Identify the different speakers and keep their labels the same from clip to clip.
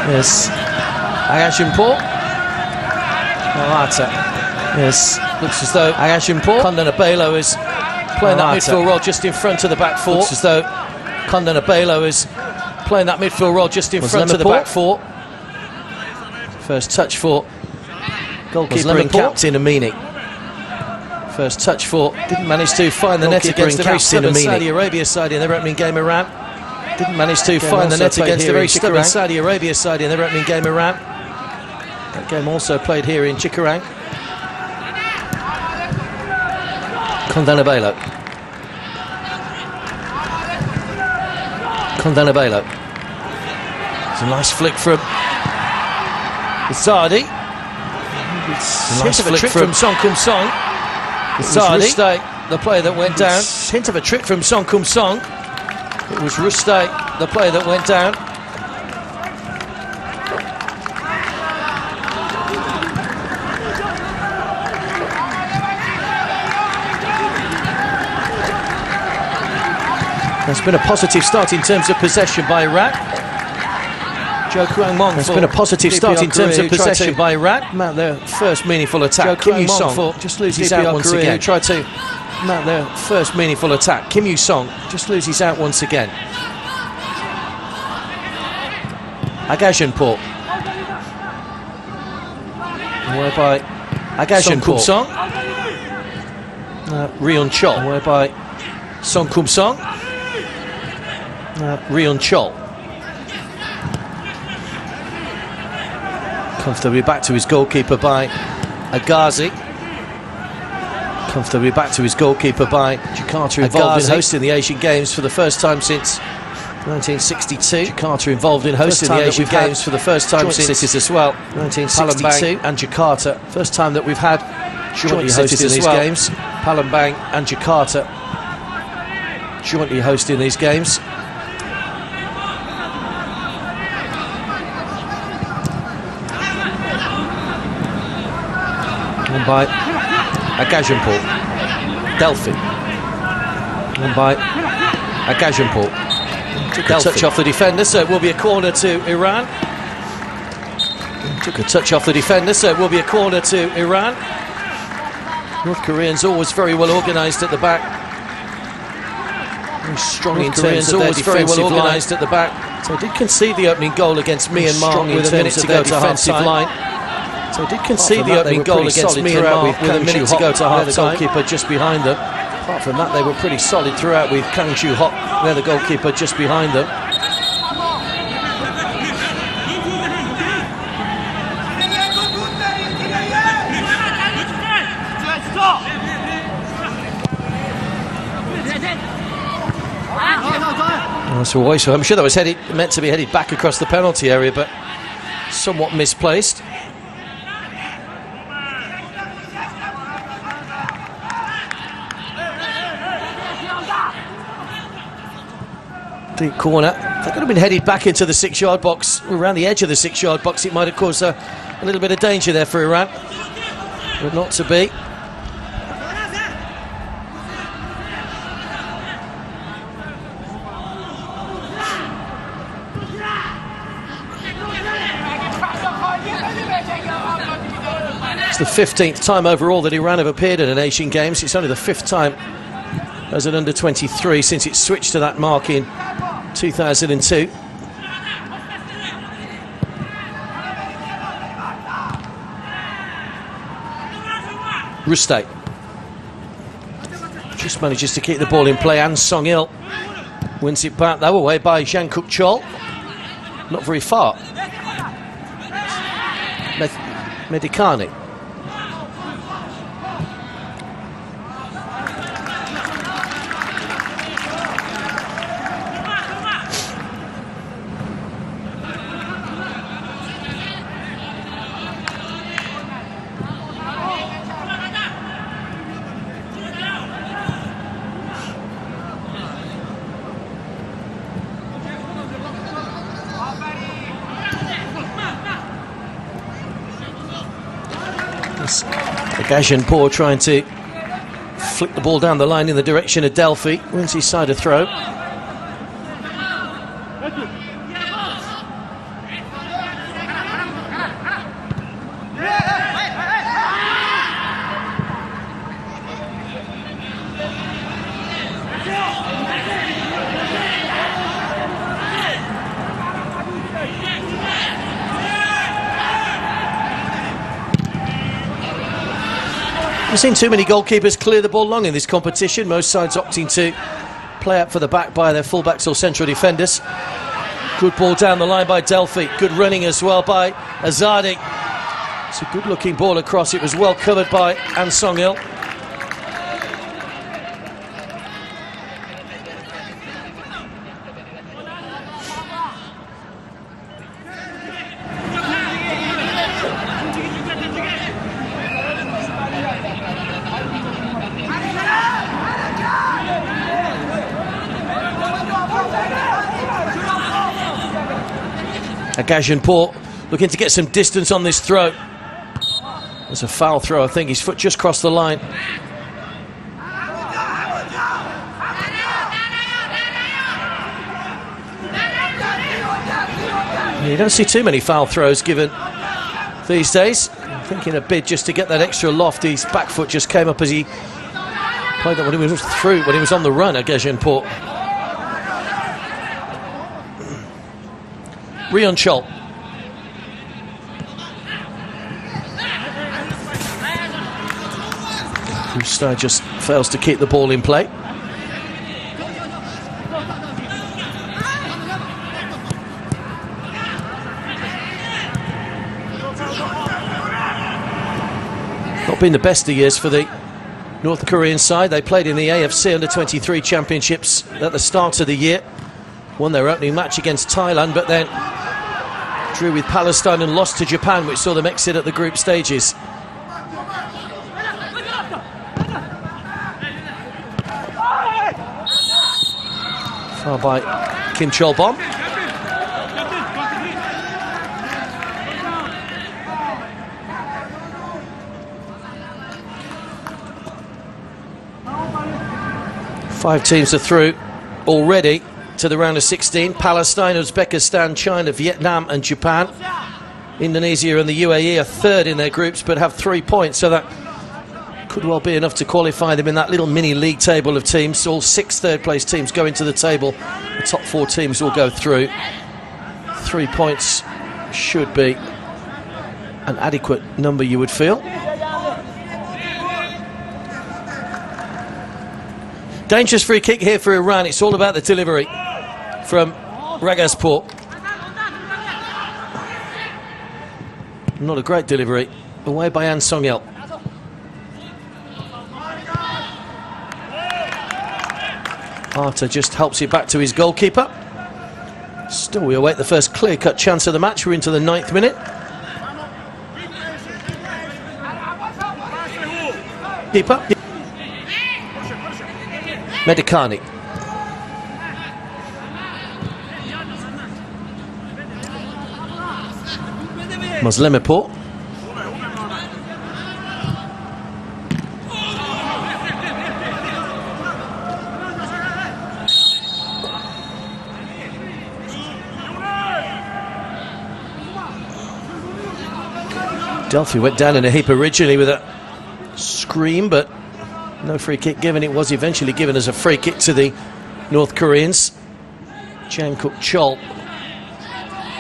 Speaker 1: Yes. Agajinpo. Arata. Yes. Looks as though Agajinpo. Kondanabelo is playing that midfield role just in front of the back four. Looks as though Kondanabelo is playing that midfield role just in front of the back four. First touch for goalkeeper and captain Amini. First touch for, didn't manage to find the net against the very stubborn Saudi Arabia side in their opening game, Iran. Didn't manage to find the net against the very stubborn Saudi Arabia side in their opening game, Iran. That game also played here in Chikarang. Kondanabelo. Kondanabelo. It's a nice flick from Zadi. It's a nice flick from Song Kum Song. Zadi, the player that went down. Hint of a trick from Song Kum Song. It was Rustai, the player that went down. There's been a positive start in terms of possession by Iraq. There's been a positive start in terms of possession by Iraq. Mount their first meaningful attack. Kim Yu-song just loses out once again. Tried to mount their first meaningful attack. Kim Yu-song just loses out once again. Agajinpo. Whereby Agajinpo. Song Ryun Chol. Whereby Song Kum Song. Ryun Chol. Comfortably back to his goalkeeper by Agazi. Comfortably back to his goalkeeper by Jakarta, involved in hosting the Asian Games for the first time since 1962. Jakarta involved in hosting the Asian Games for the first time since cities as well. 1962 and Jakarta. First time that we've had jointly hosting these games. Palembang and Jakarta jointly hosting these games. One by Agajinpo. Delphi. One by Agajinpo. Took a touch off the defender, so it will be a corner to Iran. Took a touch off the defender, so it will be a corner to Iran. North Koreans always very well organised at the back. Very strong in terms of their defensive line. At the back. So did concede the opening goal against Myanmar with a minute to go to half-time line. So did concede the opening goal against Myanmar with a minute to go to half-time. The goalkeeper just behind them. Apart from that, they were pretty solid throughout with Kang Joo-hok, there the goalkeeper just behind them. So I'm sure that was meant to be headed back across the penalty area, but somewhat misplaced. Deep corner. That could have been headed back into the 6-yard box, around the edge of the 6-yard box. It might have caused a little bit of danger there for Iran, but not to be. It's the 15th time overall that Iran have appeared in an Asian Games. It's only the 5th time as an under-23 since it switched to that mark in 2002. Rustai just manages to keep the ball in play, and Song-il wins it back the other way by Jangkook Chol. Not very far. Medikani. Agajinpo trying to flick the ball down the line in the direction of Delphi. Wins his side of throw. Haven't seen too many goalkeepers clear the ball long in this competition. Most sides opting to play up for the back by their fullbacks or central defenders. Good ball down the line by Delphi. Good running as well by ASIAD. It's a good looking ball across. It was well covered by An Song-il. Agajianpour looking to get some distance on this throw. There's a foul throw, I think. His foot just crossed the line. You don't see too many foul throws given these days. I think in a bid just to get that extra loft, his back foot just came up as he played that when he was through, when he was on the run, Agajianpour. Rion Chol. Rousseau just fails to keep the ball in play. Not been the best of years for the North Korean side. They played in the AFC Under-23 Championships at the start of the year. Won their opening match against Thailand, but then drew with Palestine and lost to Japan, which saw them exit at the group stages. Foul by Kim Chol-bom. Five teams are through already to the round of 16. Palestine, Uzbekistan, China, Vietnam and Japan. Indonesia and the UAE are third in their groups but have 3 points, so that could well be enough to qualify them in that little mini league table of teams. All 6 third place teams go into the table. The top 4 teams will go through. 3 points should be an adequate number, you would feel. Dangerous free kick here for Iran. It's all about the delivery from Ragazpour. Not a great delivery. Away by An Song-il. Arta just helps it back to his goalkeeper. Still, we await the first clear-cut chance of the match. We're into the 9th minute. Keeper. Medicani. Muslimipur. Delphi went down in a heap originally with a scream, but no free kick given. It was eventually given as a free kick to the North Koreans. Jangkook Chol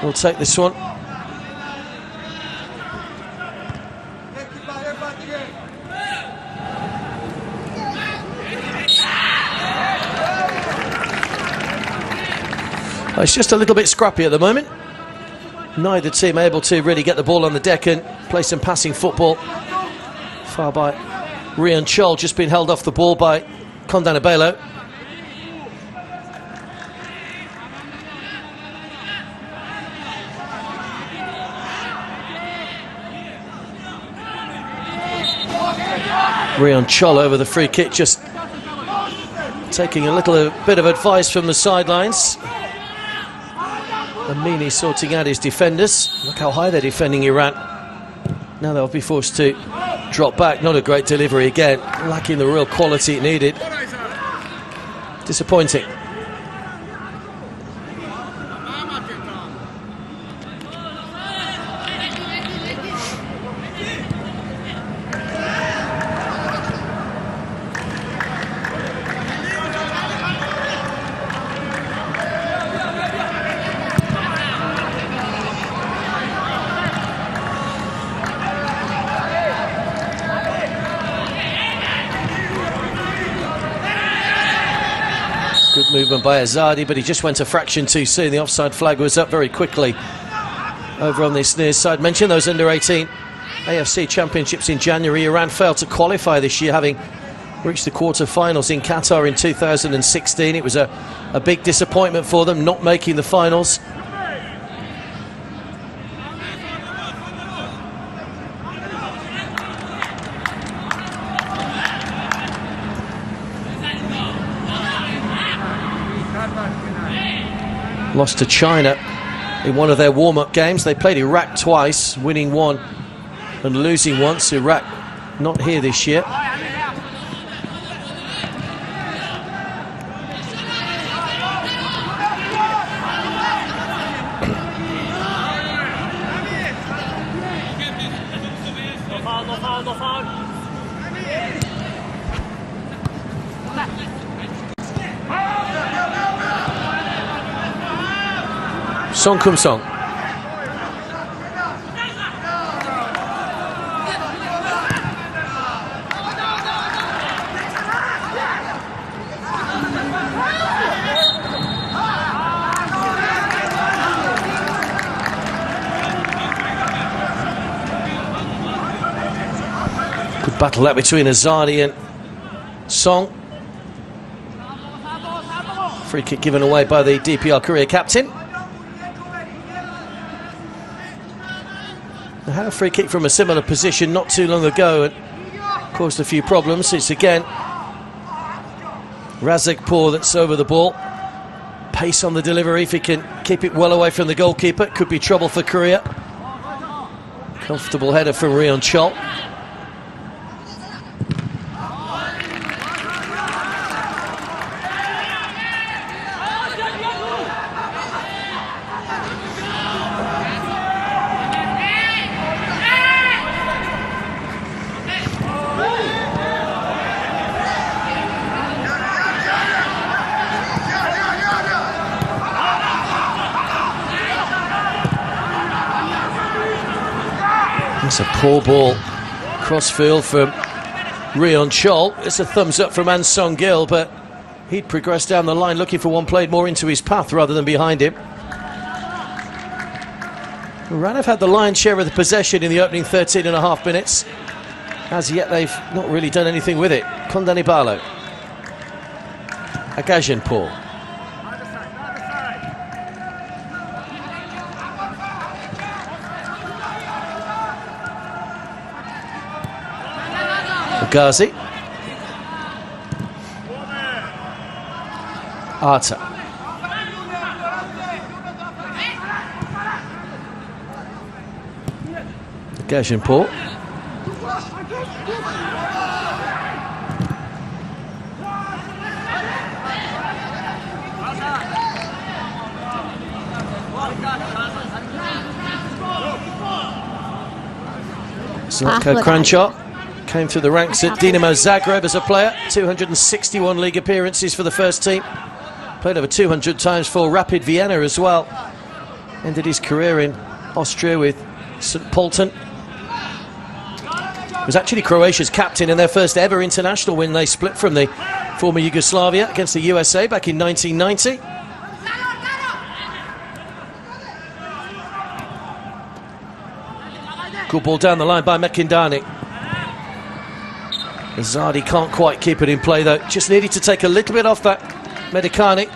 Speaker 1: will take this one. It's just a little bit scrappy at the moment. Neither team able to really get the ball on the deck and play some passing football. Far by Rion Chol, just been held off the ball by Kondanabelo. Rion Chol over the free kick, just taking a little bit of advice from the sidelines. Amini sorting out his defenders. Look how high they're defending Iran. Now they'll be forced to drop back. Not a great delivery again, lacking the real quality it needed. Disappointing. Good movement by ASIAD, but he just went a fraction too soon. The offside flag was up very quickly over on this near side. Mention those under-18 AFC Championships in January. Iran failed to qualify this year, having reached the quarter-finals in Qatar in 2016. It was a big disappointment for them, not making the finals. Lost to China in one of their warm-up games. They played Iraq twice, winning one and losing once. Iraq not here this year. Song Kum Song. Good battle that between ASIAD and Song. Free kick given away by the DPR Korea captain. They had a free kick from a similar position not too long ago and caused a few problems. It's again Razakpour that's over the ball. Pace on the delivery. If he can keep it well away from the goalkeeper, it could be trouble for Korea. Comfortable header from Rion Chol. It's a poor ball, cross-field from Rion Chol. It's a thumbs up from An Song-gil, but he'd progress down the line looking for one played more into his path rather than behind him. Iran have had the lion's share of the possession in the opening 13.5 minutes. As yet, they've not really done anything with it. Kondanibalo. Agajanpour. Ghazi. Arta. Agajanpour. Zlatko Kranjčar came through the ranks at Dinamo Zagreb as a player. 261 league appearances for the first team. Played over 200 times for Rapid Vienna as well. Ended his career in Austria with St. Pölten. Was actually Croatia's captain in their first ever international win. They split from the former Yugoslavia against the USA back in 1990. Good ball down the line by Mekindani. ASIAD can't quite keep it in play though. Just needed to take a little bit off that Medicani.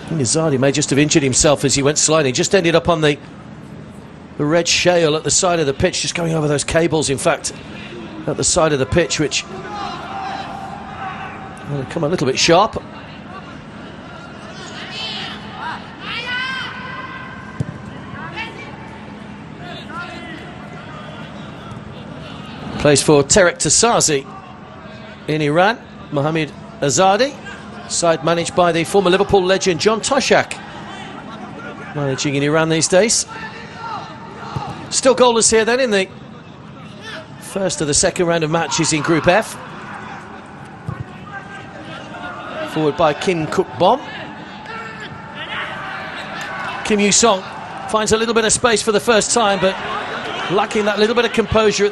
Speaker 1: ASIAD may just have injured himself as he went sliding. Just ended up on the red shale at the side of the pitch, just going over those cables, in fact, at the side of the pitch, which will come a little bit sharp. Plays for Terek Tasazi in Iran. Mohamed Azadi, side managed by the former Liverpool legend John Toshak, managing in Iran these days. Still goalless here then in the first of the second round of matches in Group F. Forward by Kim Kuk-bom. Kim Yu-song finds a little bit of space for the first time, but lacking that little bit of composure at the